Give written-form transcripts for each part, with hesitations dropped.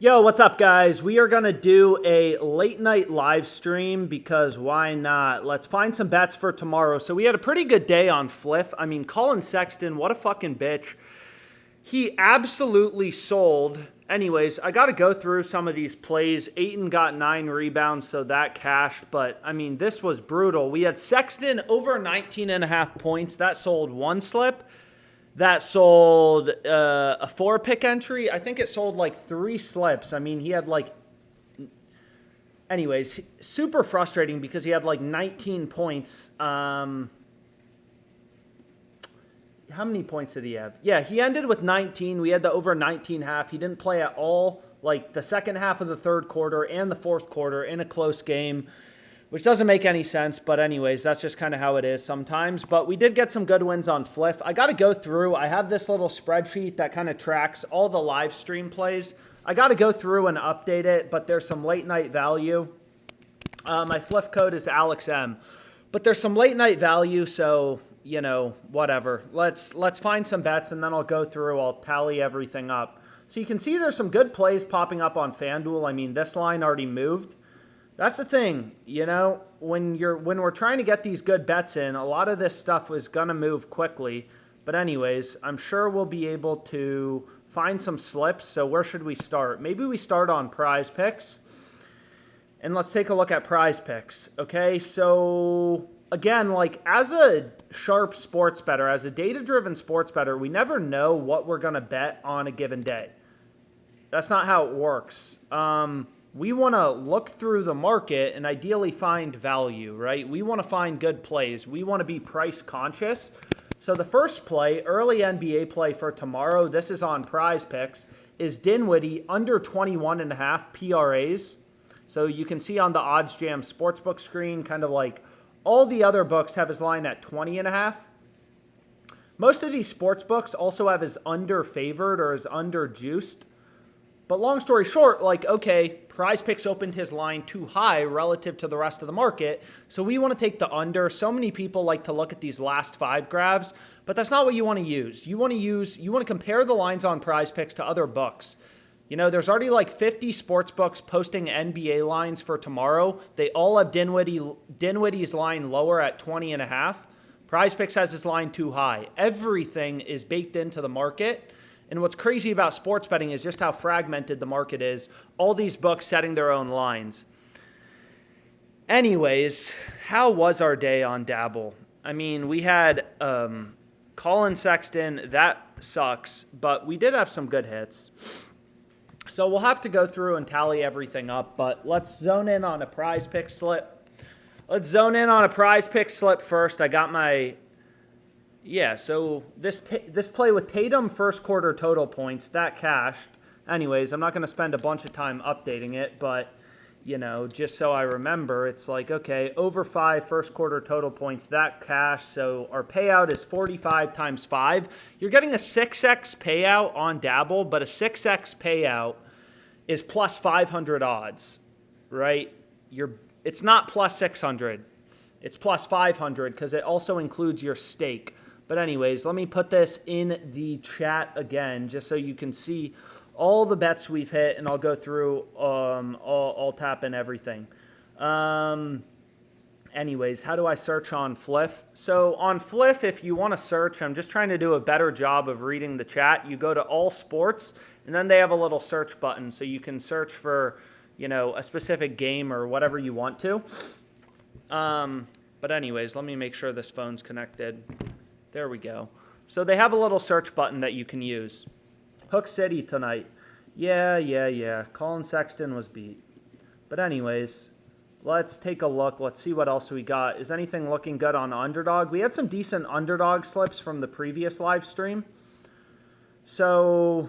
Yo, what's up, guys? We are going to do a late night live stream because why not? Let's find some bets for tomorrow. So we had a pretty good day on Fliff. I mean, Colin Sexton, what a fucking bitch. He absolutely sold. Anyways, I got to go through some of these plays. Ayton got 9 rebounds, so that cashed. But, I mean, this was brutal. We had Sexton over 19.5 points. That sold one slip. That sold a 4-pick entry. I think it sold like 3 slips. I mean, he had like... Anyways, super frustrating because he had like 19 points. How many points did he have? Yeah, he ended with 19. We had the over 19 half. He didn't play at all like the second half of the third quarter and the fourth quarter in a close game, which doesn't make any sense. But anyways, that's just kind of how it is sometimes. But we did get some good wins on Fliff. I got to go through. I have this little spreadsheet that kind of tracks all the live stream plays. I got to go through and update it, but there's some late night value. My Fliff code is ALEXM. But there's some late night value, so, you know, whatever. Let's find some bets, and then I'll go through. I'll tally everything up. So you can see there's some good plays popping up on FanDuel. I mean, this line already moved. That's the thing, you know, when we're trying to get these good bets in, a lot of this stuff is going to move quickly. But anyways, I'm sure we'll be able to find some slips. So where should we start? Maybe we start on PrizePicks. And let's take a look at PrizePicks. Okay, so again, like as a sharp sports bettor, as a data-driven sports bettor, we never know what we're going to bet on a given day. That's not how it works. We want to look through the market and ideally find value, right? We want to find good plays. We want to be price conscious. So the first play, early NBA play for tomorrow, this is on PrizePicks, is Dinwiddie under 21.5 PRAs. So you can see on the OddsJam sportsbook screen, kind of like all the other books have his line at 20.5. Most of these sportsbooks also have his under favored or his under juiced. But long story short, like, okay, PrizePicks opened his line too high relative to the rest of the market, so we want to take the under. So many people like to look at these last 5 grabs, but that's not what you want to use. You want to compare the lines on PrizePicks to other books. You know, there's already like 50 sports books posting NBA lines for tomorrow. They all have Dinwiddie's line lower at 20.5. PrizePicks has his line too high. Everything is baked into the market. And what's crazy about sports betting is just how fragmented the market is. All these books setting their own lines. Anyways, how was our day on Dabble? I mean, we had Colin Sexton. That sucks. But we did have some good hits. So we'll have to go through and tally everything up. But let's zone in on a PrizePicks slip. Let's zone in on a PrizePicks slip first. I got my... Yeah, so this play with Tatum first quarter total points, that cashed. Anyways, I'm not going to spend a bunch of time updating it, but, you know, just so I remember, it's like, okay, over 5 first quarter total points, that cashed. So our payout is 45 times 5. You're getting a 6x payout on Dabble, but a 6x payout is plus 500 odds, right? It's not plus 600. It's plus 500 because it also includes your stake. But anyways, let me put this in the chat again, just so you can see all the bets we've hit, and I'll go through, I'll tap in everything. Anyways, how do I search on Fliff? So on Fliff, if you want to search, I'm just trying to do a better job of reading the chat. You go to all sports, and then they have a little search button, so you can search for, you know, a specific game or whatever you want to. But anyways, let me make sure this phone's connected. There we go. So they have a little search button that you can use. Hook City tonight. Yeah. Colin Sexton was beat. But anyways, let's take a look. Let's see what else we got. Is anything looking good on Underdog? We had some decent Underdog slips from the previous live stream. So,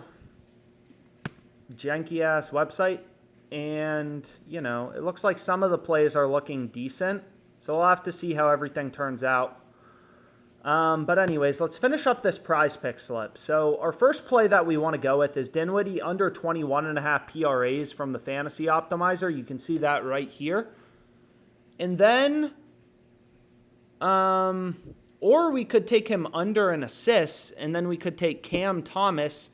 janky-ass website. And, you know, it looks like some of the plays are looking decent. So we'll have to see how everything turns out. But anyways, let's finish up this PrizePicks slip. So our first play that we want to go with is Dinwiddie under 21.5 PRAs from the Fantasy Optimizer. You can see that right here. And then, or we could take him under in assists, and then we could take Cam Thomas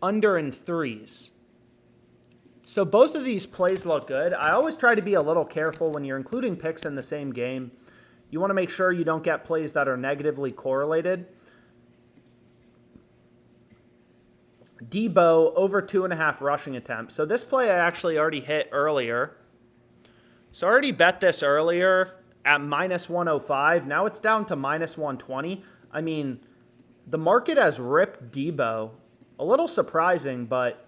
under in threes. So both of these plays look good. I always try to be a little careful when you're including picks in the same game. You want to make sure you don't get plays that are negatively correlated. Debo over 2.5 rushing attempts. So this play I actually already hit earlier. So I already bet this earlier at minus 105. Now it's down to minus 120. I mean, the market has ripped Debo. A little surprising, but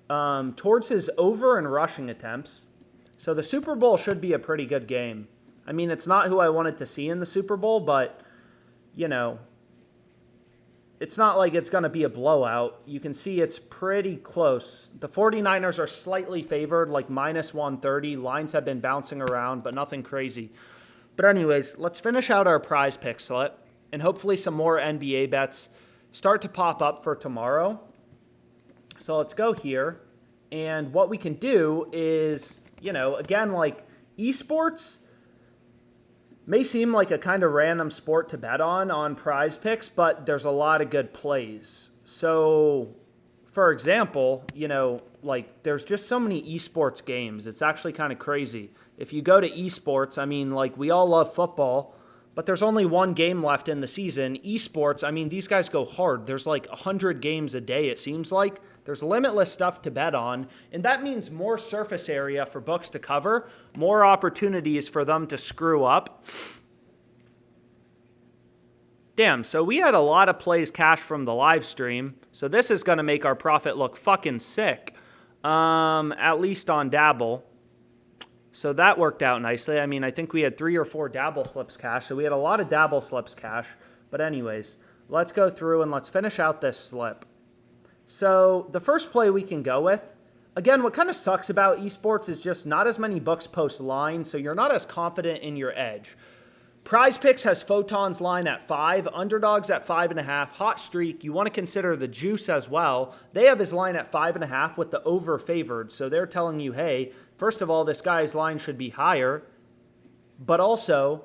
towards his over in rushing attempts. So the Super Bowl should be a pretty good game. I mean, it's not who I wanted to see in the Super Bowl, but, you know, it's not like it's going to be a blowout. You can see it's pretty close. The 49ers are slightly favored, like minus 130. Lines have been bouncing around, but nothing crazy. But anyways, let's finish out our prize pick slip, and hopefully some more NBA bets start to pop up for tomorrow. So let's go here. And what we can do is, you know, again, like esports may seem like a kind of random sport to bet on prize picks, but there's a lot of good plays. So, for example, you know, like there's just so many esports games. It's actually kind of crazy. If you go to esports, I mean, like we all love football, but there's only one game left in the season. Esports, I mean, these guys go hard. There's like 100 games a day, it seems like. There's limitless stuff to bet on, and that means more surface area for books to cover, more opportunities for them to screw up. Damn, so we had a lot of plays cash from the live stream, so this is going to make our profit look fucking sick, at least on Dabble. So that worked out nicely. I mean, I think we had 3 or 4 Dabble slips cash, so we had a lot of Dabble slips cash. But anyways, let's go through and let's finish out this slip. So the first play we can go with, again, what kind of sucks about esports is just not as many books post lines, so you're not as confident in your edge. PrizePicks has Photon's line at 5, Underdog's at 5.5, Hot Streak, you want to consider the juice as well. They have his line at 5.5 with the over favored, so they're telling you, hey, first of all, this guy's line should be higher, but also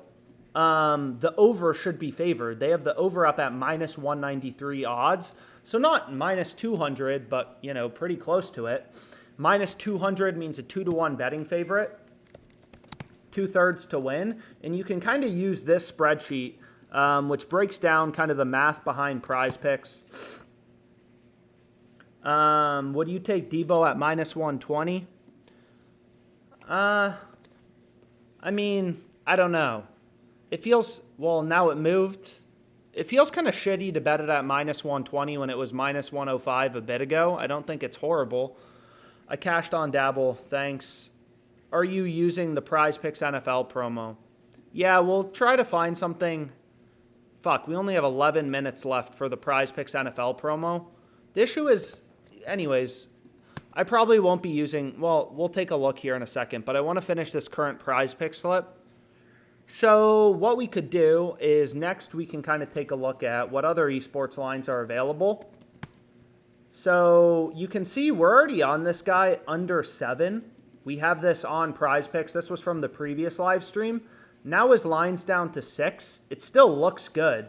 the over should be favored. They have the over up at minus 193 odds, so not minus 200, but, you know, pretty close to it. Minus 200 means a 2-to-1 betting favorite. 2/3 to win, and you can kind of use this spreadsheet, which breaks down kind of the math behind prize picks. Would you take Debo at minus 120? I mean, I don't know. It feels, well, now it moved. It feels kind of shitty to bet it at minus 120 when it was minus 105 a bit ago. I don't think it's horrible. I cashed on Dabble, thanks. Are you using the PrizePicks NFL promo? Yeah, we'll try to find something. Fuck, we only have 11 minutes left for the PrizePicks NFL promo. The issue is, anyways, I probably won't be using, well, we'll take a look here in a second, but I want to finish this current PrizePicks slip. So what we could do is next we can kind of take a look at what other esports lines are available. So you can see we're already on this guy under 7. We have this on PrizePicks. This was from the previous live stream. Now his line's down to 6. It still looks good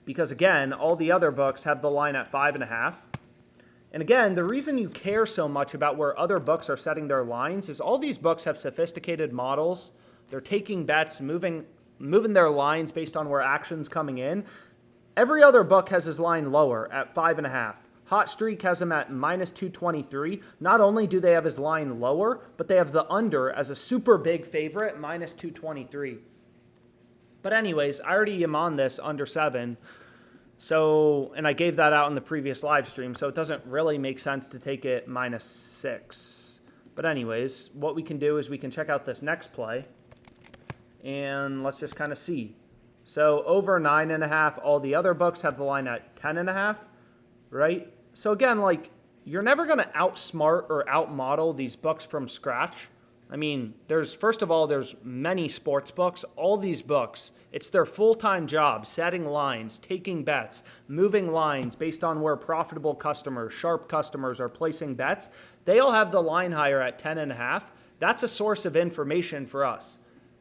because, again, all the other books have the line at 5.5. And again, the reason you care so much about where other books are setting their lines is all these books have sophisticated models. They're taking bets, moving their lines based on where action's coming in. Every other book has his line lower at 5.5. Hot Streak has him at minus 223. Not only do they have his line lower, but they have the under as a super big favorite, minus 223. But anyways, I already am on this under 7. So, and I gave that out in the previous live stream, so it doesn't really make sense to take it minus 6. But anyways, what we can do is we can check out this next play, and let's just kind of see. So over 9.5, all the other books have the line at 10.5, right? So again, like, you're never going to outsmart or outmodel these books from scratch. I mean, first of all, there's many sports books. All these books, it's their full-time job, setting lines, taking bets, moving lines based on where profitable customers, sharp customers are placing bets. They all have the line higher at 10.5. That's a source of information for us.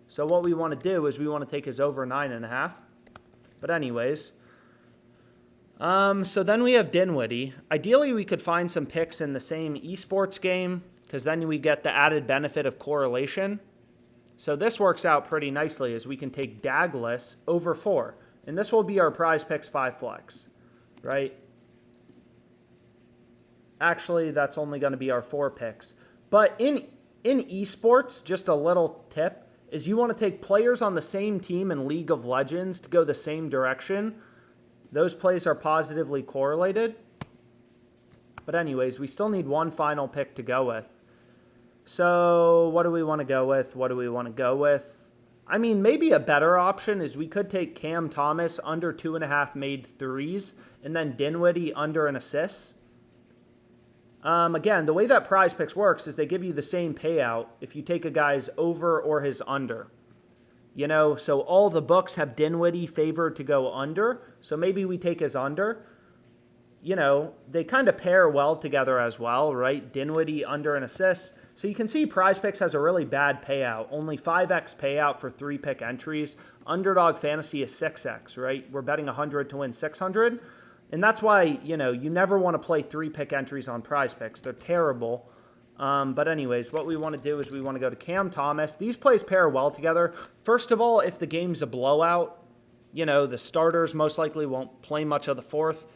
So what we want to do is we want to take his over 9.5. But anyways, so then we have Dinwiddie. Ideally, we could find some picks in the same esports game, because then we get the added benefit of correlation. So this works out pretty nicely as we can take Dagless over 4. And this will be our PrizePicks 5 flex, right? Actually, that's only going to be our 4 picks. But in esports, just a little tip, is you want to take players on the same team in League of Legends to go the same direction. Those plays are positively correlated. But anyways, we still need one final pick to go with. So what do we want to go with? What do we want to go with? I mean, maybe a better option is we could take Cam Thomas under 2.5 made threes and then Dinwiddie under an assist. Again, the way that PrizePicks works is they give you the same payout if you take a guy's over or his under. You know, so all the books have Dinwiddie favored to go under, so maybe we take his under. You know, they kind of pair well together as well, right? Dinwiddie under an assist. So you can see PrizePicks has a really bad payout. Only 5x payout for 3-pick entries. Underdog Fantasy is 6x, right? We're betting 100 to win 600. And that's why, you know, you never want to play 3-pick entries on PrizePicks. They're terrible. But anyways, what we want to do is we want to go to Cam Thomas. These plays pair well together. First of all, if the game's a blowout, you know, the starters most likely won't play much of the fourth.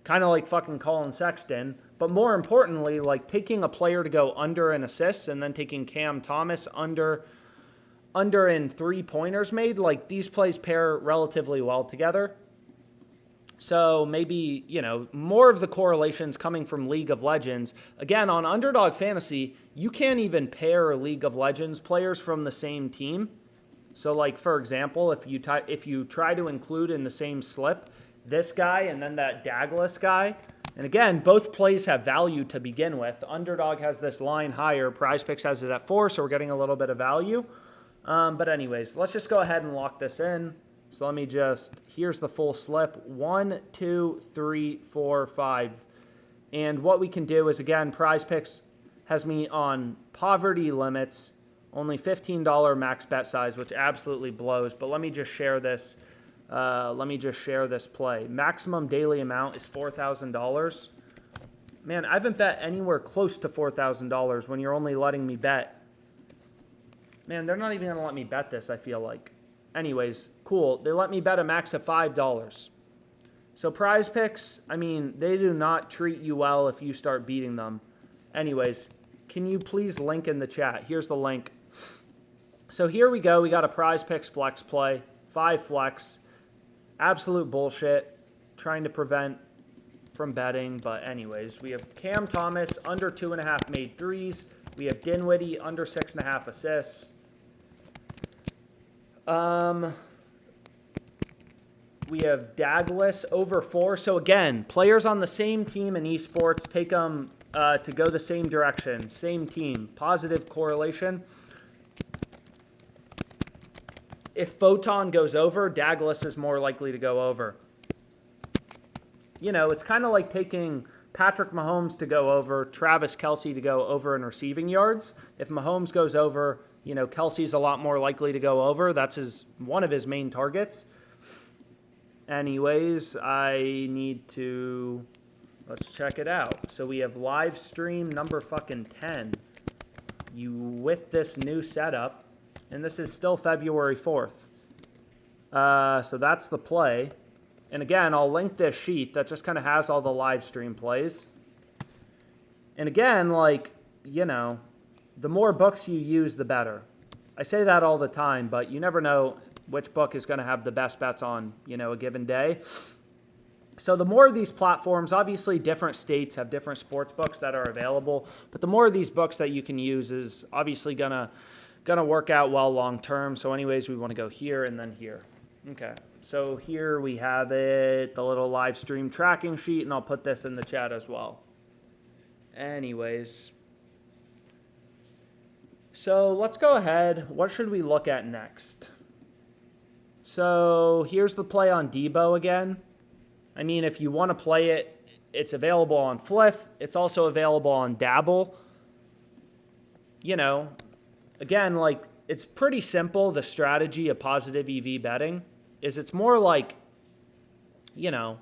Kind of like fucking Colin Sexton. But more importantly, like taking a player to go under in assists and then taking Cam Thomas under in 3-pointers made, like these plays pair relatively well together. So maybe, you know, more of the correlations coming from League of Legends. Again, on Underdog Fantasy, you can't even pair League of Legends players from the same team. So like, for example, if you try to include in the same slip this guy and then that Dagless guy, and again, both plays have value to begin with. Underdog has this line higher. PrizePicks has it at 4, so we're getting a little bit of value. But anyways, let's just go ahead and lock this in. So let me here's the full slip. 1, 2, 3, 4, 5. And what we can do is, again, PrizePicks has me on poverty limits, only $15 max bet size, which absolutely blows. But let me just share this. This play. Maximum daily amount is $4,000. Man, I haven't bet anywhere close to $4,000 when you're only letting me bet. Man, they're not even going to let me bet this, I feel like. Anyways, cool. They let me bet a max of $5. So PrizePicks, I mean, they do not treat you well if you start beating them. Anyways, can you please link in the chat? Here's the link. So here we go. We got a PrizePicks flex play. 5 flex. Absolute bullshit. Trying to prevent from betting. But anyways, we have Cam Thomas under 2.5 made threes. We have Dinwiddie under 6.5 assists. We have Dagless over 4. So again, players on the same team in esports, take them to go the same direction. Same team. Positive correlation. If Photon goes over, Dagless is more likely to go over. You know, it's kind of like taking Patrick Mahomes to go over, Travis Kelce to go over in receiving yards. If Mahomes goes over, you know, Kelsey's a lot more likely to go over. That's one of his main targets. Anyways, let's check it out. So we have live stream number fucking 10. With this new setup, and this is still February 4th. So that's the play. And again, I'll link this sheet that just kind of has all the live stream plays. And again, like, you know, the more books you use, the better. I say that all the time, but you never know which book is going to have the best bets on, you know, a given day. So the more of these platforms, obviously different states have different sports books that are available, but the more of these books that you can use is obviously gonna work out well long term. So anyways, we want to go here and then here. Okay, so here we have it, the little live stream tracking sheet, and I'll put this in the chat as well. Anyways, so let's go ahead. What should we look at next? So here's the play on Debo again. I mean, if you want to play it, it's available on Fliff. It's also available on Dabble. You know, again, like, it's pretty simple. The strategy of positive EV betting is it's more like, you know,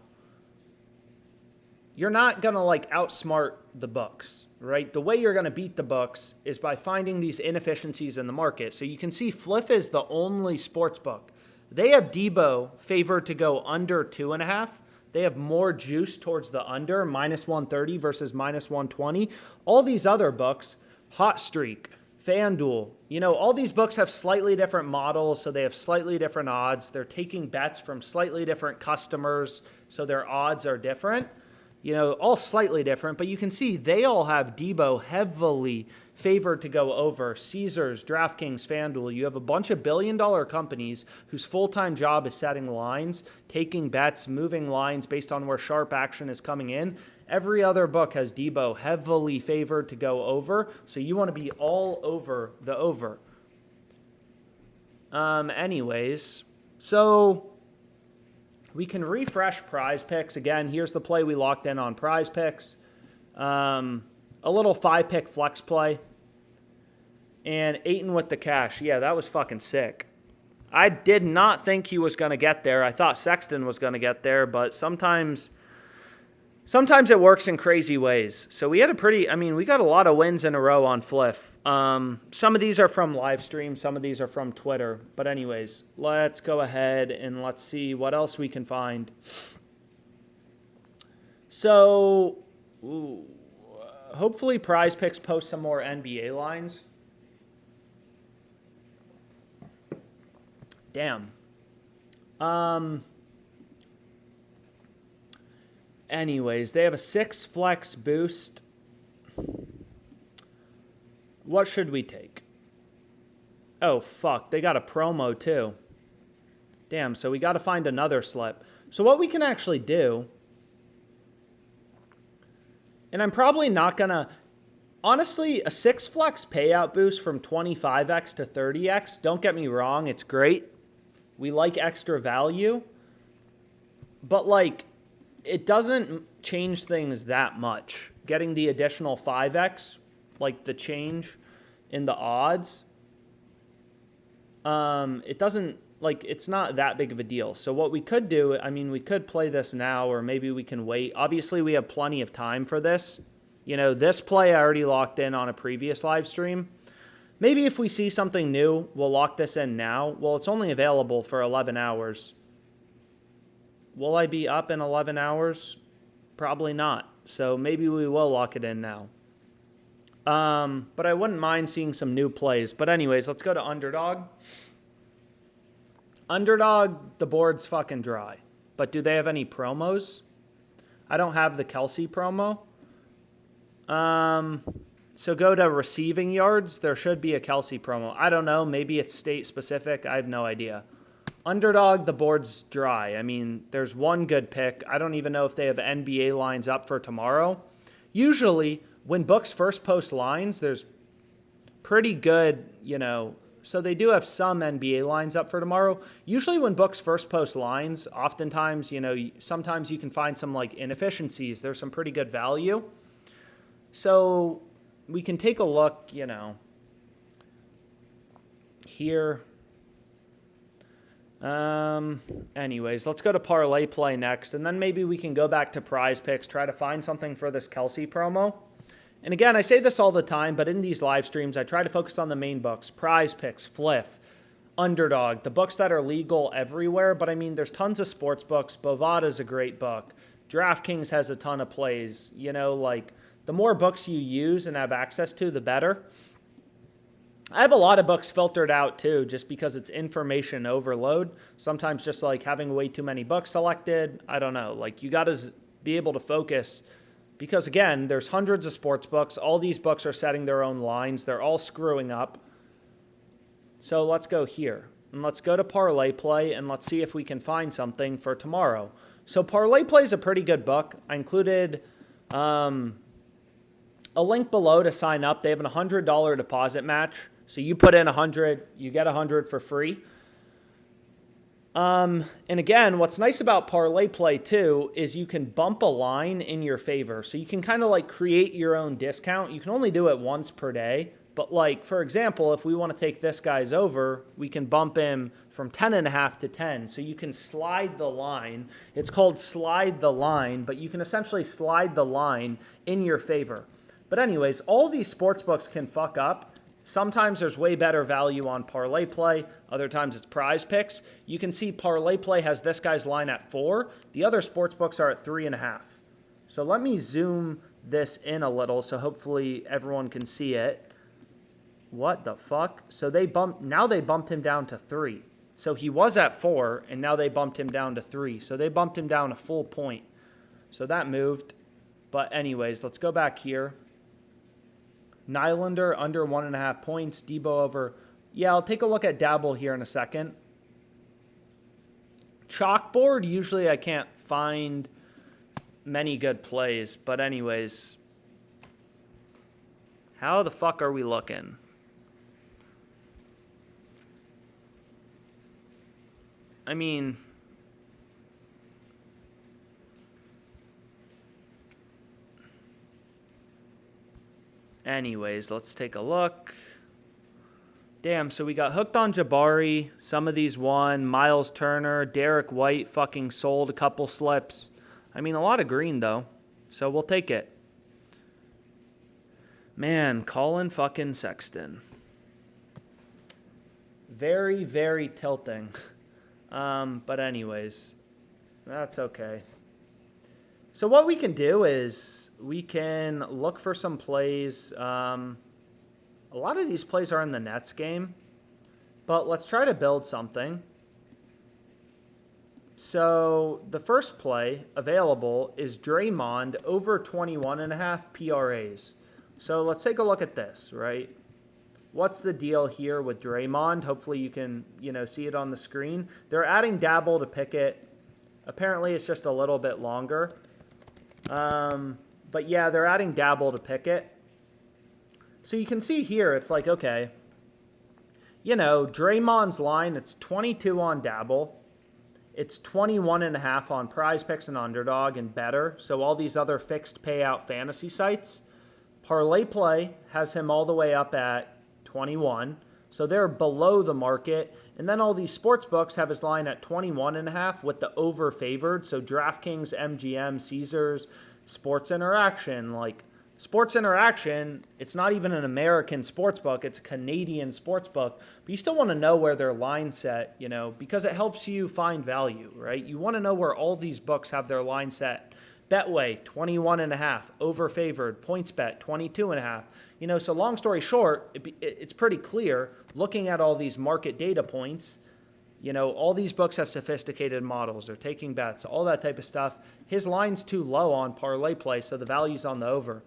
you're not going to like outsmart the books, right? The way you're going to beat the books is by finding these inefficiencies in the market. So you can see Fliff is the only sports book. They have Debo favored to go under 2.5. They have more juice towards the under, minus 130 versus minus 120. All these other books, Hot Streak, FanDuel, all these books have slightly different models, so they have slightly different odds. They're taking bets from slightly different customers, so their odds are different. All slightly different, but you can see they all have Debo heavily favored to go over. Caesars, DraftKings, FanDuel. You have a bunch of billion-dollar companies whose full-time job is setting lines, taking bets, moving lines based on where sharp action is coming in. Every other book has Debo heavily favored to go over, so you want to be all over the over. Anyways, so we can refresh PrizePicks. Again, here's the play we locked in on PrizePicks. A little 5-pick flex play. And Ayton with the cash. Yeah, that was fucking sick. I did not think he was going to get there. I thought Sexton was going to get there, but sometimes it works in crazy ways. So we had we got a lot of wins in a row on Fliff. Some of these are from live stream. Some of these are from Twitter. But anyways, let's go ahead and let's see what else we can find. So hopefully PrizePicks posts some more NBA lines. Damn. Anyways, they have a 6 flex boost. What should we take? Oh, fuck. They got a promo, too. Damn, so we got to find another slip. So what we can actually do, and I'm probably not going to, honestly, a 6 flex payout boost from 25x to 30x, don't get me wrong, it's great. We like extra value. But, it doesn't change things that much. Getting the additional 5x, the change in the odds, it doesn't, it's not that big of a deal. So what we could do, we could play this now, or maybe we can wait. Obviously, we have plenty of time for this. This play I already locked in on a previous live stream. Maybe if we see something new, we'll lock this in now. Well, it's only available for 11 hours. Will I be up in 11 hours? Probably not. So maybe we will lock it in now. But I wouldn't mind seeing some new plays. But anyways, let's go to Underdog. Underdog, the board's fucking dry. But do they have any promos? I don't have the Kelsey promo. So go to receiving yards. There should be a Kelsey promo. I don't know. Maybe it's state specific. I have no idea. Underdog, the board's dry. There's one good pick. I don't even know if they have NBA lines up for tomorrow. Usually, when books first post lines, there's pretty good, so they do have some NBA lines up for tomorrow. Usually when books first post lines, oftentimes, sometimes you can find some inefficiencies. There's some pretty good value. So we can take a look, here. Anyways, let's go to Parlay play next, and then maybe we can go back to PrizePicks, try to find something for this Kelsey promo. And again, I say this all the time, but in these live streams, I try to focus on the main books, PrizePicks, Fliff, Underdog, the books that are legal everywhere. But there's tons of sports books. Bovada's a great book. DraftKings has a ton of plays. The more books you use and have access to, the better. I have a lot of books filtered out too, just because it's information overload. Sometimes just having way too many books selected. I don't know. You got to be able to focus, because again, there's hundreds of sports books. All these books are setting their own lines. They're all screwing up. So let's go here and let's go to Parlay play and let's see if we can find something for tomorrow. So Parlay play is a pretty good book. I included a link below to sign up. They have a $100 deposit match. So you put in 100, you get 100 for free. And again, what's nice about Parlay play too is you can bump a line in your favor. So you can kind of create your own discount. You can only do it once per day, But like, for example, if we want to take this guy's over, we can bump him from 10.5 to 10. So you can slide the line. It's called slide the line, but you can essentially slide the line in your favor. But anyways, all these sports books can fuck up. Sometimes there's way better value on Parlay Play. Other times it's PrizePicks. You can see Parlay Play has this guy's line at 4. The other sports books are at 3.5. So let me zoom this in a little so hopefully everyone can see it. What the fuck? So now they bumped him down to 3. So he was at 4 and now they bumped him down to 3. So they bumped him down a full point. So that moved. But anyways, let's go back here. Nylander under 1.5 points. Debo over. Yeah, I'll take a look at Dabble here in a second. Chalkboard, usually I can't find many good plays. But anyways, how the fuck are we looking? I mean, anyways, let's take a look. Damn, so we got hooked on Jabari. Some of these won. Miles Turner, Derek White fucking sold a couple slips. I mean, a lot of green, though. So we'll take it. Man, Colin fucking Sexton. Very, very tilting. But anyways, that's okay. So what we can do is we can look for some plays. A lot of these plays are in the Nets game, but let's try to build something. So the first play available is Draymond over 21.5 PRAs. So let's take a look at this, right? What's the deal here with Draymond? Hopefully you can, see it on the screen. They're adding Dabble to Pickett. Apparently it's just a little bit longer. But yeah, they're adding Dabble to Pickett. So you can see here, it's like, okay, Draymond's line, it's 22 on Dabble. It's 21.5 on PrizePicks and Underdog and Bettor. So all these other fixed payout fantasy sites. Parlay Play has him all the way up at 21. So they're below the market. And then all these sports books have his line at 21.5 with the over favored. So DraftKings, MGM, Caesars, Sports Interaction. Like Sports Interaction, it's not even an American sports book. It's a Canadian sports book. But you still want to know where their line set, because it helps you find value, right? You want to know where all these books have their line set. Betway, 21.5, over favored. PointsBet, 22.5. So long story short, it's pretty clear looking at all these market data points. All these books have sophisticated models. They're taking bets, all that type of stuff. His line's too low on Parlay Play, so the value's on the over.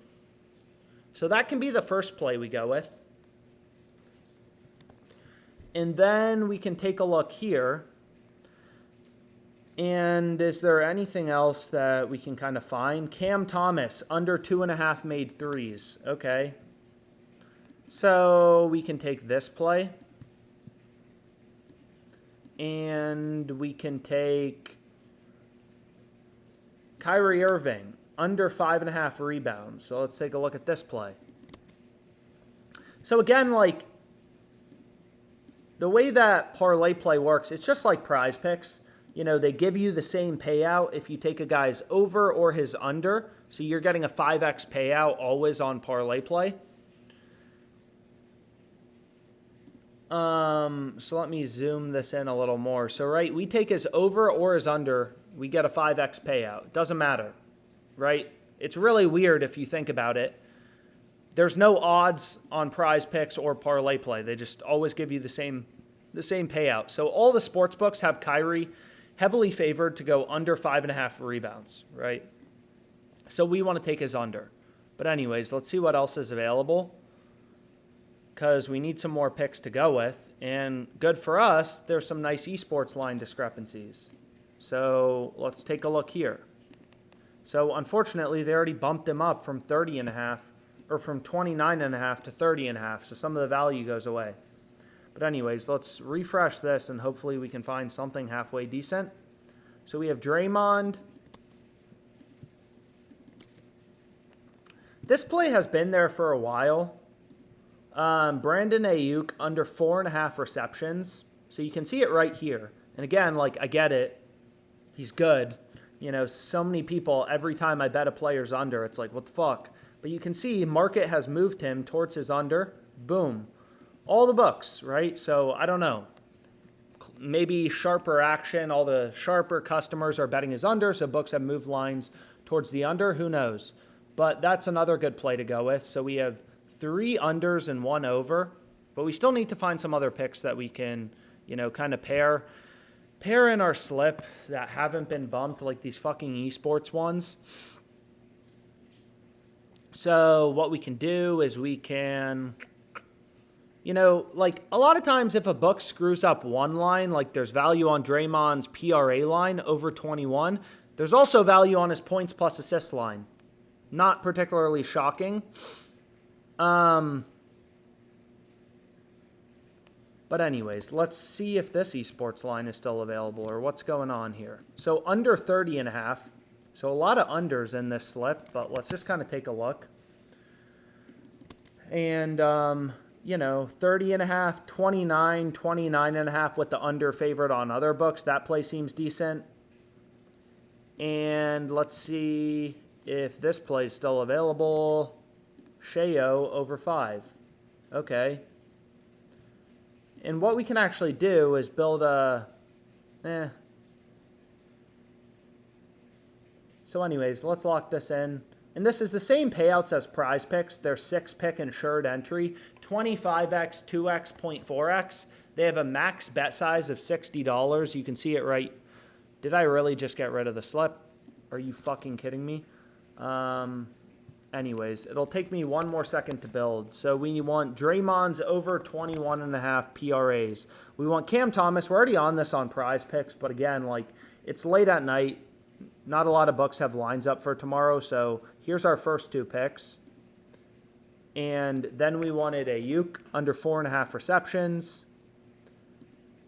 So that can be the first play we go with. And then we can take a look here. And is there anything else that we can kind of find? Cam Thomas, under 2.5 made threes. Okay. So we can take this play. And we can take Kyrie Irving, under 5.5 rebounds. So let's take a look at this play. So again, like the way that Parlay Play works, it's just like PrizePicks. They give you the same payout if you take a guy's over or his under. So you're getting a 5x payout always on Parlay Play. So let me zoom this in a little more. So, right, we take his over or his under, we get a 5x payout. Doesn't matter, right? It's really weird if you think about it. There's no odds on PrizePicks or Parlay Play. They just always give you the same payout. So all the sports books have Kyrie heavily favored to go under 5.5 rebounds, right? So we want to take his under. But anyways, let's see what else is available, because we need some more picks to go with. And good for us, there's some nice esports line discrepancies. So let's take a look here. So unfortunately, they already bumped him up from 30.5 or from 29.5 to 30.5. So some of the value goes away. But anyways, let's refresh this and hopefully we can find something halfway decent. So we have Draymond. This play has been there for a while. Brandon Ayuk under 4.5 receptions. So you can see it right here. And again, like, I get it. He's good. You know, so many people, every time I bet a player's under, it's like, what the fuck? But you can see market has moved him towards his under. Boom. All the books, right? So I don't know. Maybe sharper action. All the sharper customers are betting his under, so books have moved lines towards the under. Who knows? But that's another good play to go with. So we have 3 unders and 1 over. But we still need to find some other picks that we can, you know, kind of pair in our slip that haven't been bumped, like these fucking esports ones. So what we can do is we can, you know, like a lot of times if a book screws up one line, like there's value on Draymond's PRA line over 21, there's also value on his points plus assist line. Not particularly shocking. But anyways, let's see if this esports line is still available or what's going on here. So under 30.5. So a lot of unders in this slip, but let's just kind of take a look. And, you know, 30.5, 29, 29.5 with the under favorite on other books. That play seems decent. And let's see if this play is still available. Sheo over 5. Okay. And what we can actually do is build a, So anyways, let's lock this in. And this is the same payouts as PrizePicks. They're 6-pick insured entry, 25x, 2x, 0.4x. They have a max bet size of $60. You can see it right. Did I really just get rid of the slip? Are you fucking kidding me? Anyways, it'll take me one more second to build. So we want Draymond's over 21.5 PRAs. We want Cam Thomas. We're already on this on PrizePicks, but again, like, it's late at night. Not a lot of books have lines up for tomorrow, so here's our first 2 picks. And then we wanted Ayuk under 4.5 receptions.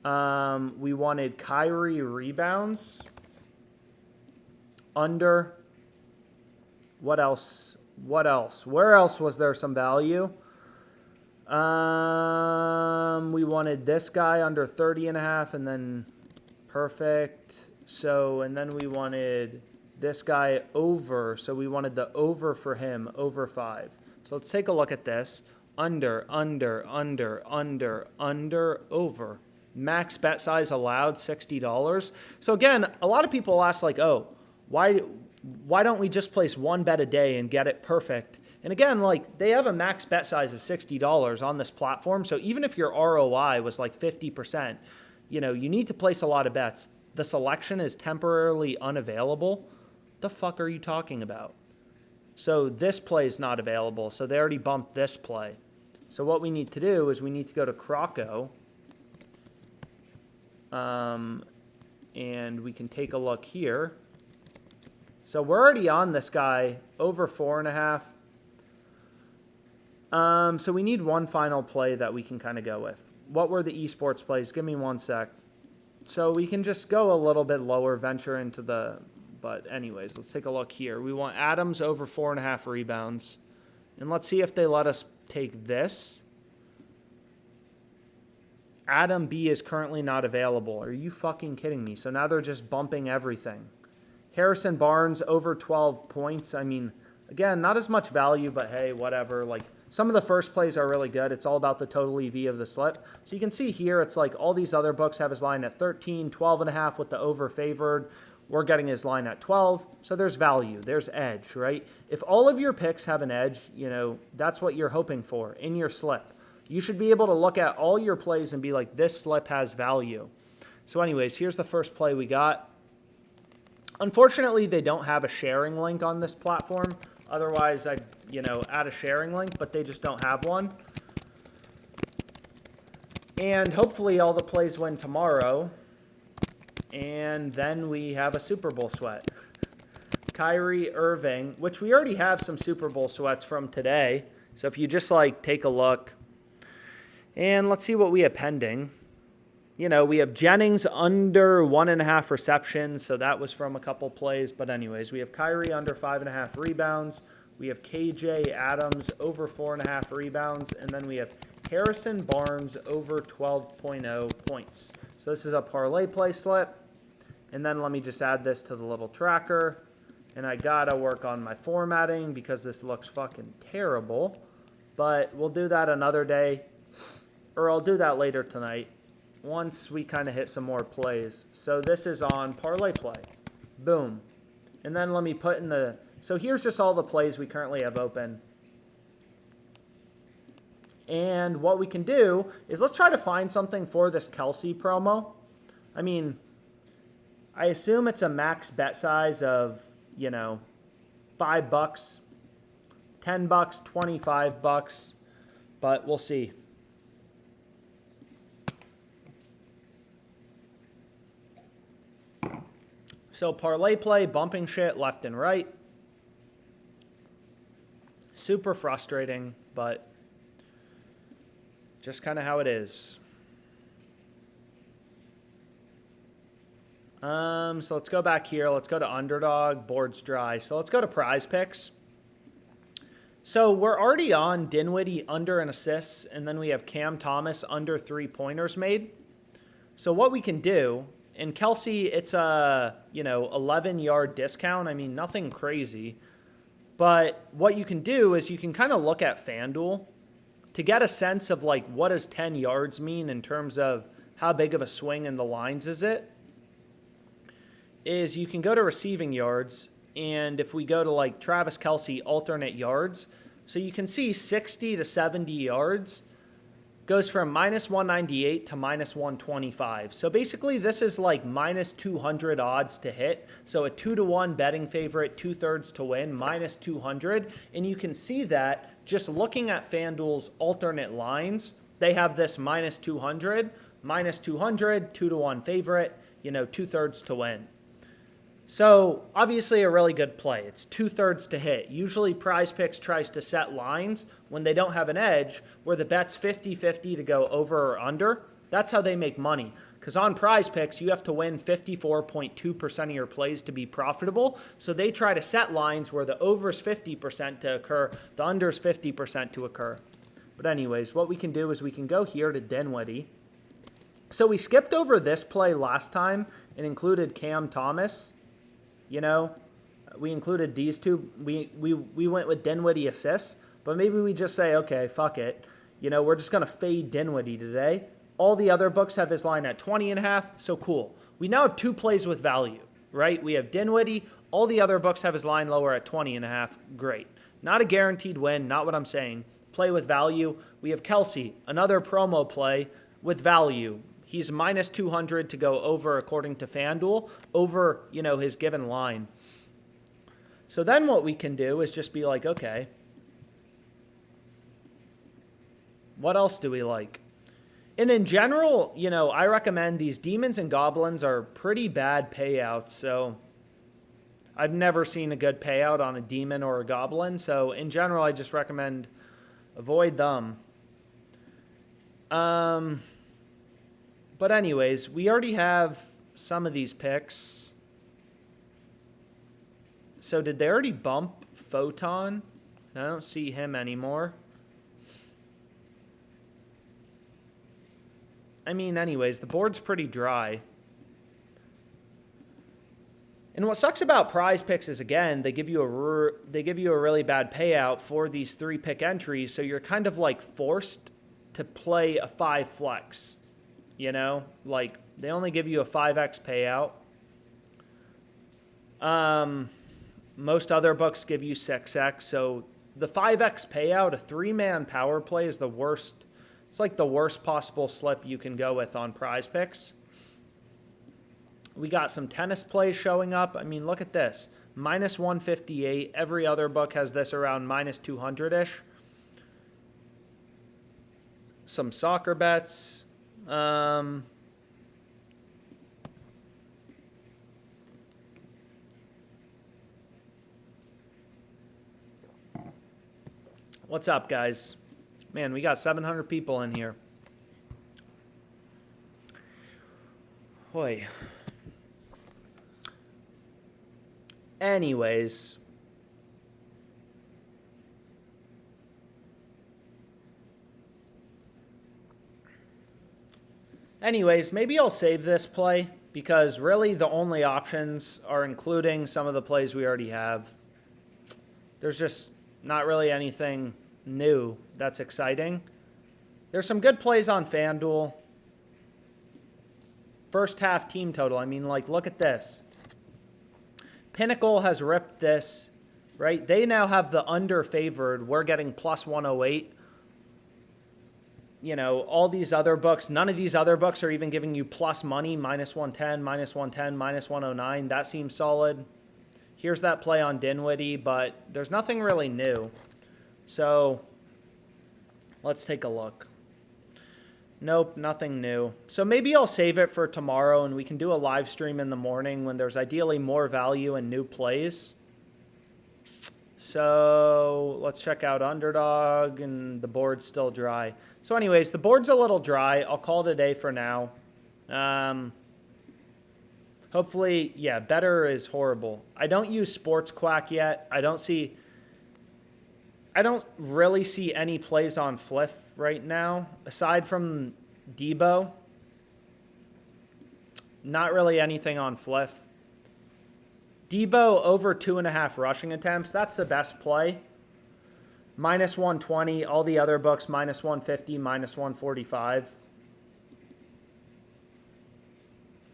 We wanted Kyrie rebounds under. What else? What else? Where else was there some value? We wanted this guy under 30.5, and then perfect. So, and then we wanted this guy over. So we wanted the over for him, over 5. So let's take a look at this. Under, over. Max bet size allowed, $60. So again, a lot of people ask like, oh, why don't we just place one bet a day and get it perfect? And again, like, they have a max bet size of $60 on this platform. So even if your ROI was like 50%, you know, you need to place a lot of bets. The selection is temporarily unavailable. The fuck are you talking about? So this play is not available. So they already bumped this play. So what we need to do is we need to go to Croco. And we can take a look here. So we're already on this guy over 4.5. So we need one final play that we can kind of go with. What were the esports plays? Give me one sec. So we can just go a little bit lower, venture into the, but anyways, let's take a look here. We want Adams over 4.5 rebounds. And let's see if they let us take this. Adam B is currently not available. Are you fucking kidding me? So now they're just bumping everything. Harrison Barnes over 12 points. I mean, again, not as much value, but hey, whatever. Like, some of the first plays are really good. It's all about the total EV of the slip. So you can see here, it's like all these other books have his line at 13, 12.5 with the over favored. We're getting his line at 12. So there's value. There's edge, right? If all of your picks have an edge, you know, that's what you're hoping for in your slip. You should be able to look at all your plays and be like, this slip has value. So anyways, here's the first play we got. Unfortunately, they don't have a sharing link on this platform. Otherwise, I'd, you know, add a sharing link, but they just don't have one. And hopefully all the plays win tomorrow. And then we have a Super Bowl sweat. Kyrie Irving, which we already have some Super Bowl sweats from today. So if you just like take a look. And let's see what we have pending. You know, we have Jennings under 1.5 receptions, so that was from a couple plays. But anyways, we have Kyrie under 5.5 rebounds. We have KJ Adams over 4.5 rebounds. And then we have Harrison Barnes over 12.0 points. So this is a parlay play slip. And then let me just add this to the little tracker. And I gotta work on my formatting because this looks fucking terrible. But we'll do that another day. Or I'll do that later tonight once we kind of hit some more plays. So this is on parlay play. Boom. And then let me put in the... So here's just all the plays we currently have open. And what we can do is let's try to find something for this Kelsey promo. I mean, I assume it's a max bet size of, you know, $5, $10, $25, but we'll see. So parlay play, bumping shit left and right. Super frustrating, but just kind of how it is. So let's go back here. Let's go to Underdog. Board's dry. So let's go to PrizePicks. So we're already on Dinwiddie under an assist, and then we have Cam Thomas under 3-pointers made. So what we can do, and Kelsey, it's a 11-yard discount. I mean, nothing crazy. But what you can do is you can kind of look at FanDuel to get a sense of like what does 10 yards mean in terms of how big of a swing in the lines is it. Is you can go to receiving yards, and if we go to like Travis Kelsey alternate yards, so you can see 60 to 70 yards goes from minus 198 to minus 125. So basically this is like minus 200 odds to hit. So a 2-to-1 betting favorite, 2/3 to win, minus 200. And you can see that just looking at FanDuel's alternate lines, they have this minus 200, 2-to-1 favorite, 2/3 to win. So obviously a really good play. It's 2/3 to hit. Usually PrizePicks tries to set lines when they don't have an edge where the bet's 50-50 to go over or under. That's how they make money. Because on PrizePicks, you have to win 54.2% of your plays to be profitable. So they try to set lines where the over is 50% to occur, the under is 50% to occur. But anyways, what we can do is we can go here to Dinwiddie. So we skipped over this play last time and included Cam Thomas. We included these two. We went with Dinwiddie assists, but maybe we just say, okay, fuck it. We're just going to fade Dinwiddie today. All the other books have his line at 20.5, so cool. We now have two plays with value, right? We have Dinwiddie. All the other books have his line lower at 20.5. Great. Not a guaranteed win, not what I'm saying. Play with value. We have Kelsey, another promo play with value. He's minus 200 to go over, according to FanDuel, over, his given line. So then what we can do is just be like, okay, what else do we like? And in general, I recommend these demons and goblins are pretty bad payouts. So I've never seen a good payout on a demon or a goblin. So in general, I just recommend avoid them. But anyways, we already have some of these picks. So did they already bump Photon? I don't see him anymore. I mean, anyways, the board's pretty dry. And what sucks about PrizePicks is, again, they give you a really bad payout for these 3-pick entries, so you're kind of like forced to play a 5 flex. Like they only give you a 5x payout. Most other books give you 6x. So the 5x payout, a 3-man power play is the worst. It's like the worst possible slip you can go with on PrizePicks. We got some tennis plays showing up. I mean, look at this. Minus 158. Every other book has this around minus 200-ish. Some soccer bets. What's up, guys? Man, we got 700 people in here. Boy. Anyways, Anyways, maybe I'll save this play because really the only options are including some of the plays we already have. There's just not really anything new that's exciting. There's some good plays on FanDuel. First half team total. I mean, like, look at this. Pinnacle has ripped this, right? They now have the under favored. We're getting plus 108. You know, all these other books, none of these other books are even giving you plus money, minus 110, minus 110, minus 109. That seems solid. Here's that play on Dinwiddie, but there's nothing really new. So let's take a look. Nope, nothing new. So maybe I'll save it for tomorrow and we can do a live stream in the morning when there's ideally more value and new plays. So let's check out Underdog, and the board's still dry. So anyways, the board's a little dry. I'll call it a day for now. Hopefully, yeah, bettor is horrible. I don't use Sports Quack yet. I don't really see any plays on Fliff right now. Aside from Debo, not really anything on Fliff. Debo over 2.5 rushing attempts. That's the best play. Minus 120. All the other books, minus 150, minus 145.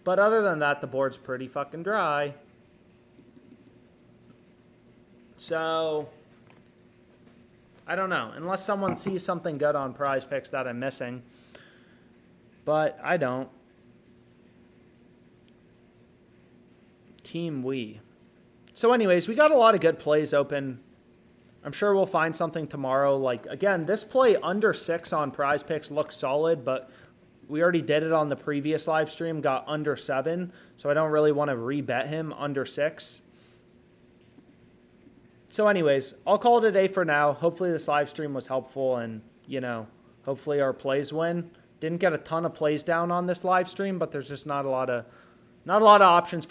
But other than that, the board's pretty fucking dry. So I don't know. Unless someone sees something good on PrizePicks that I'm missing. But I don't. Team we. So anyways, we got a lot of good plays open. I'm sure we'll find something tomorrow. Like, again, this play under 6 on PrizePicks looks solid, but we already did it on the previous live stream, got under 7. So I don't really want to rebet him under 6. So anyways, I'll call it a day for now. Hopefully this live stream was helpful and, you know, hopefully our plays win. Didn't get a ton of plays down on this live stream, but there's just not a lot of options for